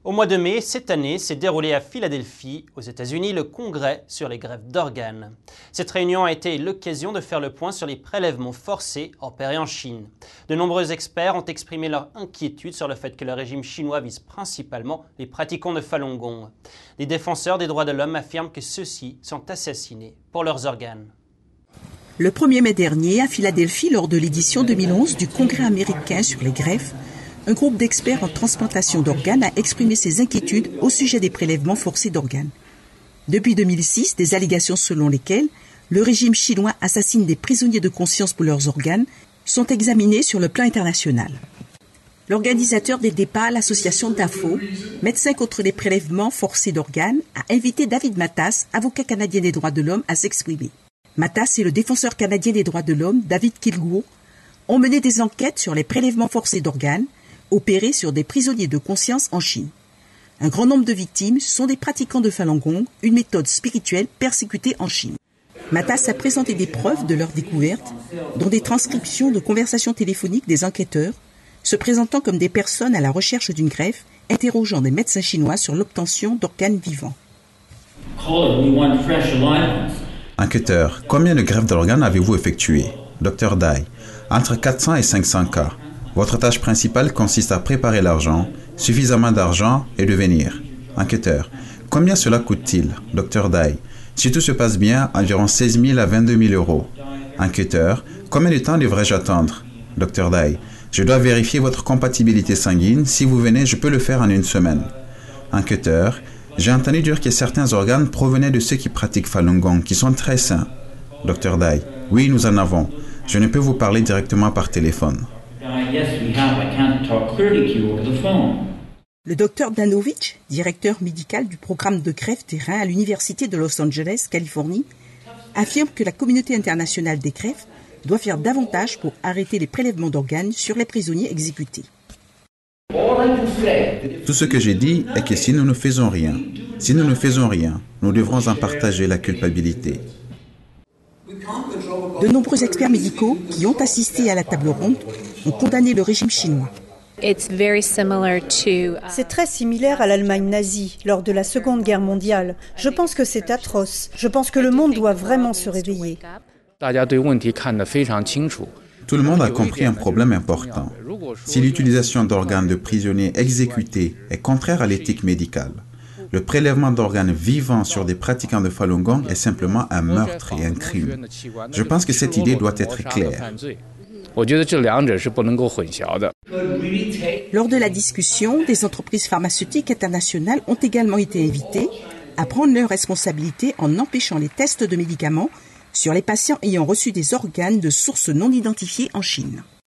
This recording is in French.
Au mois de mai, cette année, s'est déroulé à Philadelphie, aux États-Unis, le congrès sur les greffes d'organes. Cette réunion a été l'occasion de faire le point sur les prélèvements forcés opérés en Chine. De nombreux experts ont exprimé leur inquiétude sur le fait que le régime chinois vise principalement les pratiquants de Falun Gong. Les défenseurs des droits de l'homme affirment que ceux-ci sont assassinés pour leurs organes. Le 1er mai dernier, à Philadelphie, lors de l'édition 2011 du Congrès américain sur les greffes, un groupe d'experts en transplantation d'organes a exprimé ses inquiétudes au sujet des prélèvements forcés d'organes. Depuis 2006, des allégations selon lesquelles le régime chinois assassine des prisonniers de conscience pour leurs organes sont examinées sur le plan international. L'organisateur des débats, l'association DAFO, Médecins contre les prélèvements forcés d'organes, a invité David Matas, avocat canadien des droits de l'homme, à s'exprimer. Matas et le défenseur canadien des droits de l'homme, David Kilgour, ont mené des enquêtes sur les prélèvements forcés d'organes opérés sur des prisonniers de conscience en Chine. Un grand nombre de victimes sont des pratiquants de Falun Gong, une méthode spirituelle persécutée en Chine. Matas a présenté des preuves de leur découverte, dont des transcriptions de conversations téléphoniques des enquêteurs, se présentant comme des personnes à la recherche d'une greffe, interrogeant des médecins chinois sur l'obtention d'organes vivants. Enquêteur, combien de greffes d'organes avez-vous effectuées? Dr Dai, entre 400 et 500 cas. Votre tâche principale consiste à préparer l'argent, suffisamment d'argent et de venir. Enquêteur, combien cela coûte-t-il? Dr Dai, si tout se passe bien, environ 16 000 à 22 000 euros. Enquêteur, combien de temps devrais-je attendre? Dr Dai, je dois vérifier votre compatibilité sanguine. Si vous venez, je peux le faire en 1 semaine. Enquêteur, j'ai entendu dire que certains organes provenaient de ceux qui pratiquent Falun Gong, qui sont très sains. Dr Dai, oui, nous en avons. Je ne peux vous parler directement par téléphone. Le docteur Danovich, directeur médical du programme de greffe des reins à l'Université de Los Angeles, Californie, affirme que la communauté internationale des greffes doit faire davantage pour arrêter les prélèvements d'organes sur les prisonniers exécutés. Tout ce que j'ai dit est que si nous ne faisons rien, nous devrons en partager la culpabilité. De nombreux experts médicaux qui ont assisté à la table ronde ont condamné le régime chinois. C'est très similaire à l'Allemagne nazie lors de la Seconde Guerre mondiale. Je pense que c'est atroce. Je pense que le monde doit vraiment se réveiller. Tout le monde a compris un problème important. Si l'utilisation d'organes de prisonniers exécutés est contraire à l'éthique médicale, le prélèvement d'organes vivants sur des pratiquants de Falun Gong est simplement un meurtre et un crime. Je pense que cette idée doit être claire. Lors de la discussion, des entreprises pharmaceutiques internationales ont également été invitées à prendre leurs responsabilités en empêchant les tests de médicaments sur les patients ayant reçu des organes de sources non identifiées en Chine.